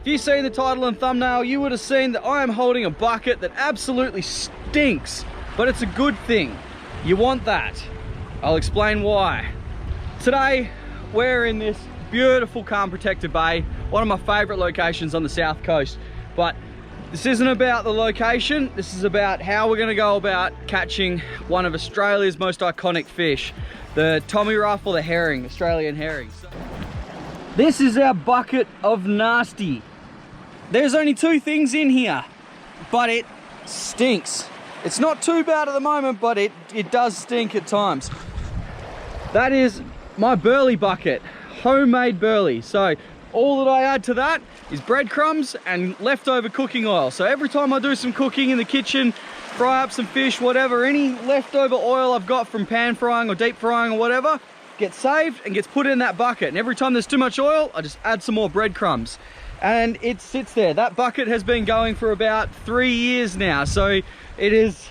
If you see the title and thumbnail, you would have seen that I am holding a bucket that absolutely stinks, but it's a good thing. You want that. I'll explain why. Today, we're in this beautiful calm protected bay, one of my favorite locations on the south coast. But this isn't about the location, this is about how we're gonna go about catching one of Australia's most iconic fish, the Tommy Ruff or the herring, Australian herring. This is our bucket of nasty. There's only two things in here, but it stinks. It's not too bad at the moment, but it does stink at times. That is my burley bucket, homemade burley. So all that I add to that is breadcrumbs and leftover cooking oil. So every time I do some cooking in the kitchen, fry up some fish, whatever, any leftover oil I've got from pan frying or deep frying or whatever, gets saved and gets put in that bucket. And every time there's too much oil, I just add some more breadcrumbs. And it sits there. That bucket has been going for about 3 years now. So there's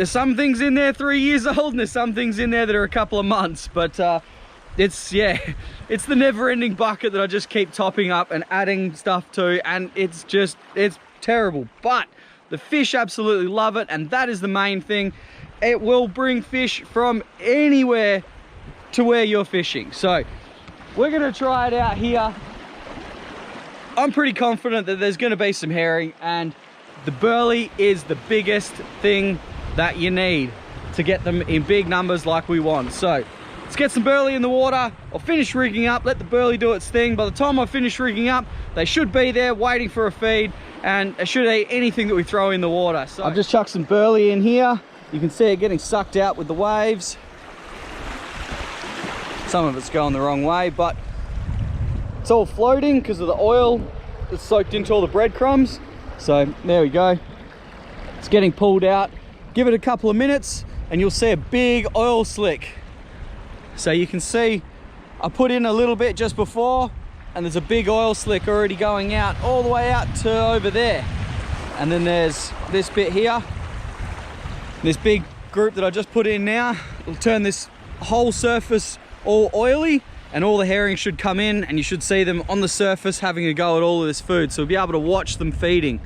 some things in there 3 years old and there's some things in there that are a couple of months. But it's the never-ending bucket that I just keep topping up and adding stuff to. And it's terrible. But the fish absolutely love it, and that is the main thing. It will bring fish from anywhere to where you're fishing. So we're gonna try it out here. I'm pretty confident that there's gonna be some herring, and the burley is the biggest thing that you need to get them in big numbers like we want. So let's get some burley in the water. I'll finish rigging up, let the burley do its thing. By the time I finish rigging up, they should be there waiting for a feed, and they should eat anything that we throw in the water. So I've just chucked some burley in here. You can see it getting sucked out with the waves. Some of it's going the wrong way, but it's all floating because of the oil that's soaked into all the breadcrumbs. So there we go. It's getting pulled out. Give it a couple of minutes and you'll see a big oil slick. So you can see I put in a little bit just before, and there's a big oil slick already going out all the way out to over there. And then there's this bit here, this big group that I just put in now. It'll turn this whole surface all oily, and all the herring should come in and you should see them on the surface having a go at all of this food. So we'll be able to watch them feeding.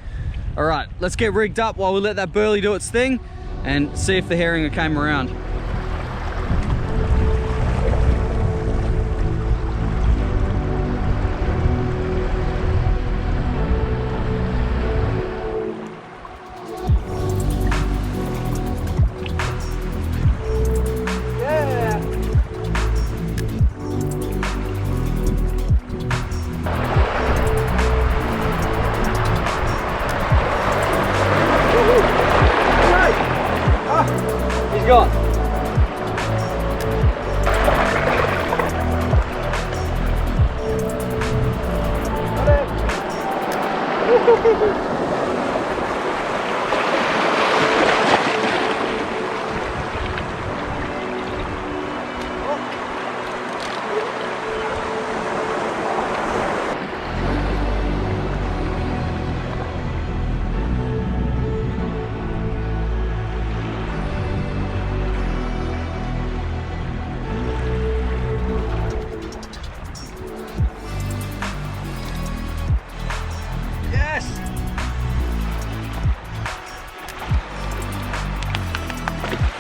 All right, let's get rigged up while we let that burley do its thing and see if the herring came around. Gone.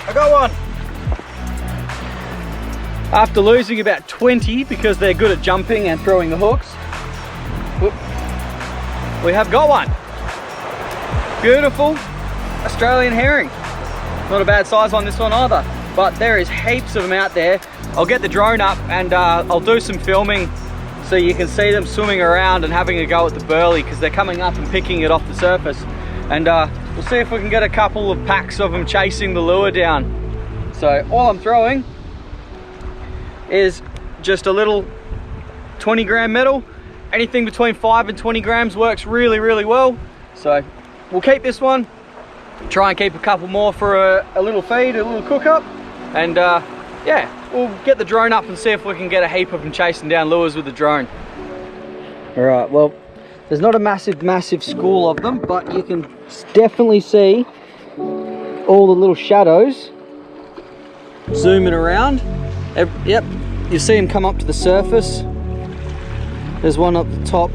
I got one. After losing about 20 because they're good at jumping and throwing the hooks, we have got one. Beautiful Australian herring. Not a bad size on this one either, but there is heaps of them out there. I'll get the drone up and I'll do some filming so you can see them swimming around and having a go at the burley, because they're coming up and picking it off the surface. And we'll see if we can get a couple of packs of them chasing the lure down. So all I'm throwing is just a little 20 gram metal anything between 5 and 20 grams works really, really well. So we'll keep this one, try and keep a couple more for a little feed, a little cook up, and yeah, we'll get the drone up and see if we can get a heap of them chasing down lures with the drone. All right, well, there's not a massive school of them, but you can definitely see all the little shadows zooming around. Yep, you see them come up to the surface. There's one up the top.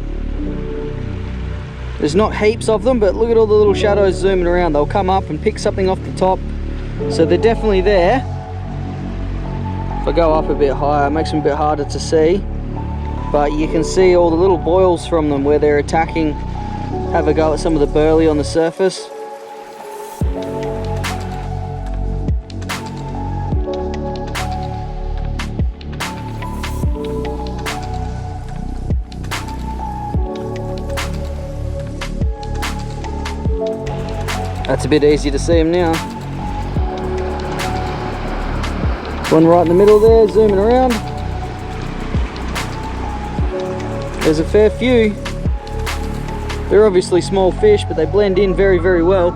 There's not heaps of them, but look at all the little shadows zooming around. They'll come up and pick something off the top. So they're definitely there. If I go up a bit higher, it makes them a bit harder to see. But you can see all the little boils from them where they're attacking. Have a go at some of the burley on the surface. That's a bit easy to see them now. One right in the middle there, zooming around. There's a fair few. They're obviously small fish, but they blend in very, very well.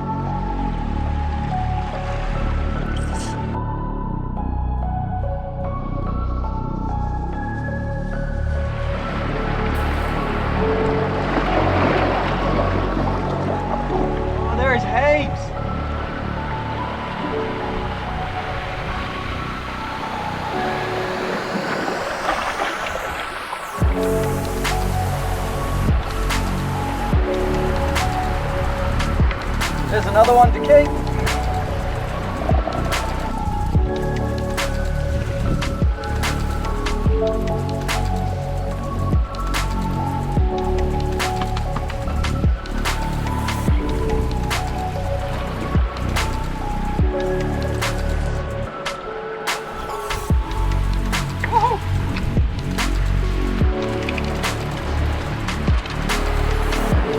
Oh, there is heaps. There's another one to keep.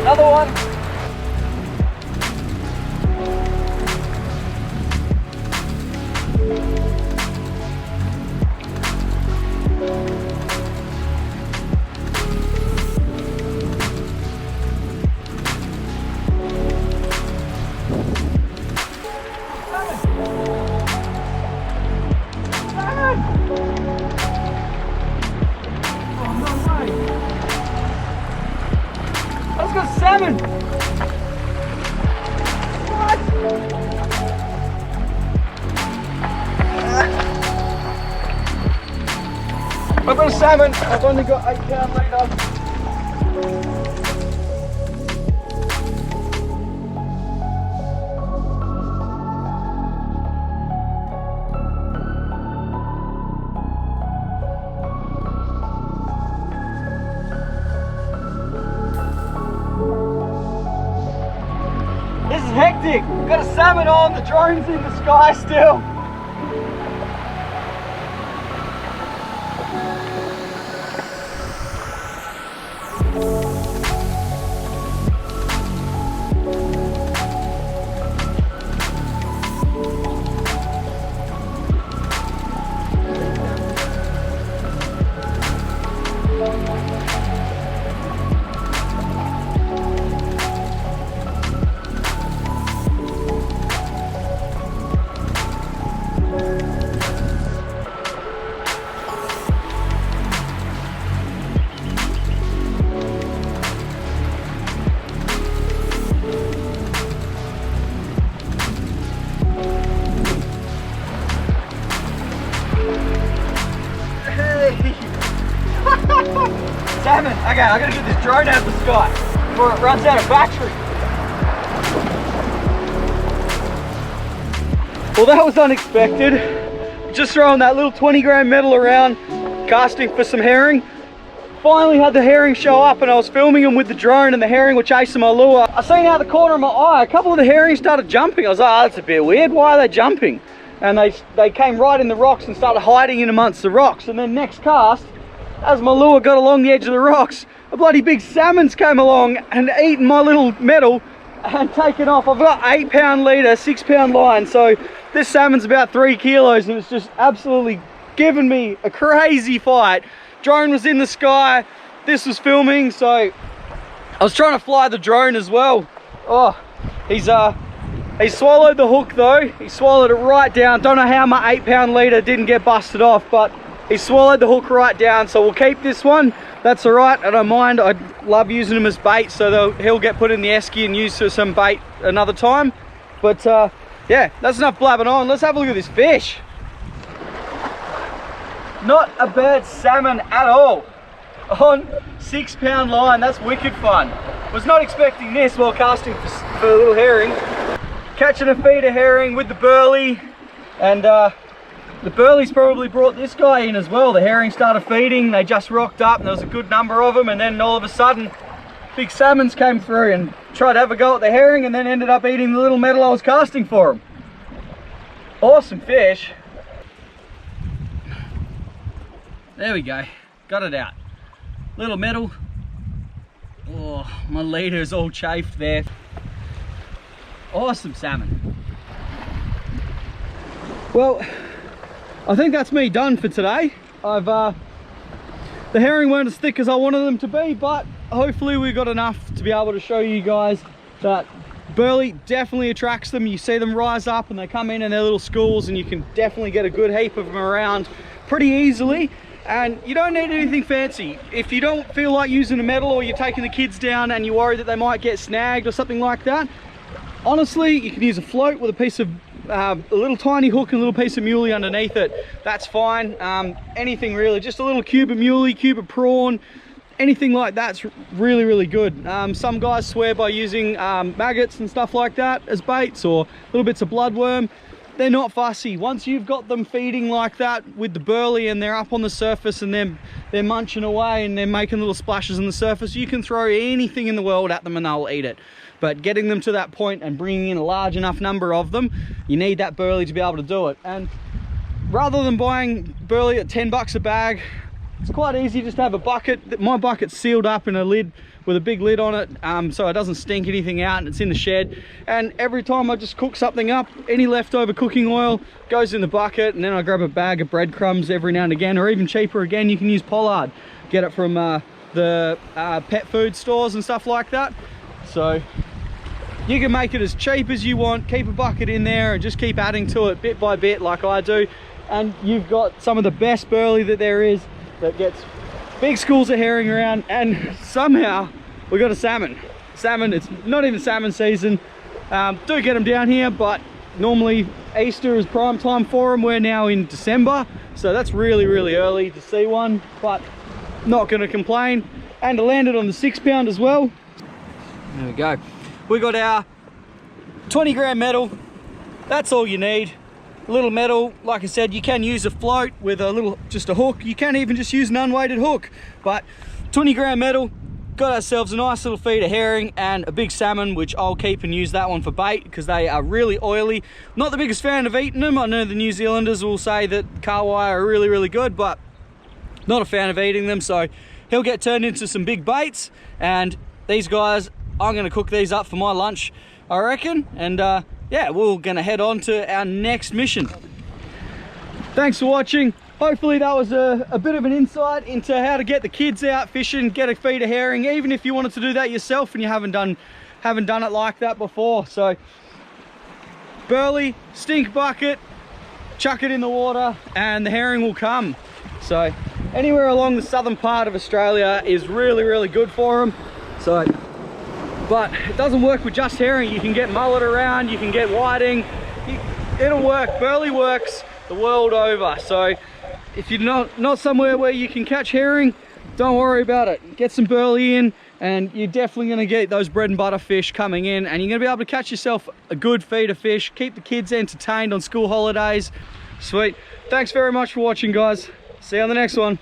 Another one. Salmon! What? I've got a salmon. I've only got 8 pound leader. This is hectic. We've got a salmon on, the drone's in the sky still. Salmon! Okay, I gotta get this drone out of the sky before it runs out of battery. Well, that was unexpected. Just throwing that little 20 gram metal around, casting for some herring. Finally had the herring show up and I was filming them with the drone and the herring were chasing my lure. I seen out the corner of my eye, a couple of the herring started jumping. I was like, oh, that's a bit weird, why are they jumping? And they came right in the rocks and started hiding in amongst the rocks. And then next cast, as my lure got along the edge of the rocks, a bloody big salmon's came along and eaten my little metal and taken off. I've got 8 pound leader, 6 pound line, so this salmon's about 3 kilos and it's just absolutely given me a crazy fight. Drone was in the sky, this was filming, so I was trying to fly the drone as well. Oh, he swallowed the hook though. He swallowed it right down. Don't know how my 8-pound leader didn't get busted off, but he swallowed the hook right down. So we'll keep this one. That's all right. I don't mind. I love using him as bait, so he'll get put in the esky and used for some bait another time. But yeah, that's enough blabbing on. Let's have a look at this fish. Not a bad salmon at all. On 6-pound line, that's wicked fun. Was not expecting this while casting for a little herring. Catching a feeder herring with the burley, and the burley's probably brought this guy in as well. The herring started feeding, they just rocked up, and there was a good number of them, and then all of a sudden, big salmons came through and tried to have a go at the herring, and then ended up eating the little metal I was casting for them. Awesome fish. There we go, got it out. Little metal. Oh, my leader's all chafed there. Awesome salmon. Well, I think that's me done for today. The herring weren't as thick as I wanted them to be, but hopefully we got enough to be able to show you guys that burley definitely attracts them. You see them rise up and they come in their little schools, and you can definitely get a good heap of them around pretty easily. And you don't need anything fancy. If you don't feel like using a metal, or you're taking the kids down and you worry that they might get snagged or something like that, honestly, you can use a float with a piece of a little tiny hook and a little piece of muley underneath it. That's fine. Anything really, just a little cube of muley, cube of prawn, anything like that's really, really good. Some guys swear by using maggots and stuff like that as baits, or little bits of bloodworm. They're not fussy. Once you've got them feeding like that with the burley, and they're up on the surface and they're munching away and they're making little splashes on the surface, you can throw anything in the world at them and they'll eat it. But getting them to that point and bringing in a large enough number of them, you need that burley to be able to do it. And rather than buying burley at 10 bucks a bag, it's quite easy just to have a bucket. My bucket's sealed up in a lid with a big lid on it, so it doesn't stink anything out, and it's in the shed. And every time I just cook something up, any leftover cooking oil goes in the bucket, and then I grab a bag of breadcrumbs every now and again, or even cheaper again, you can use pollard. Get it from the pet food stores and stuff like that. So you can make it as cheap as you want, keep a bucket in there and just keep adding to it bit by bit like I do, and you've got some of the best burley that there is, that gets big schools of herring around. And somehow we got a salmon. It's not even salmon season. Do get them down here, but normally Easter is prime time for them. We're now in December, so that's really, really early to see one, but not going to complain. And I landed on the 6-pound as well. There we go. We got our 20-gram metal. That's all you need. A little metal, like I said, you can use a float with just a hook. You can even just use an unweighted hook, but 20-gram metal, got ourselves a nice little feed of herring and a big salmon, which I'll keep and use that one for bait because they are really oily. Not the biggest fan of eating them. I know the New Zealanders will say that kahawai are really, really good, but not a fan of eating them. So he'll get turned into some big baits, and these guys, I'm going to cook these up for my lunch, I reckon. And yeah, we're going to head on to our next mission. Thanks for watching. Hopefully that was a bit of an insight into how to get the kids out fishing, get a feed of herring, even if you wanted to do that yourself and you haven't done it like that before. So burley, stink bucket, chuck it in the water and the herring will come. So anywhere along the southern part of Australia is really, really good for them. So, but it doesn't work with just herring. You can get mullet around, you can get whiting, it'll work. Burley works the world over. So if you're not somewhere where you can catch herring, don't worry about it. Get some burley in and you're definitely going to get those bread and butter fish coming in, and you're going to be able to catch yourself a good feed of fish, keep the kids entertained on school holidays. Sweet. Thanks very much for watching, guys. See you on the next one.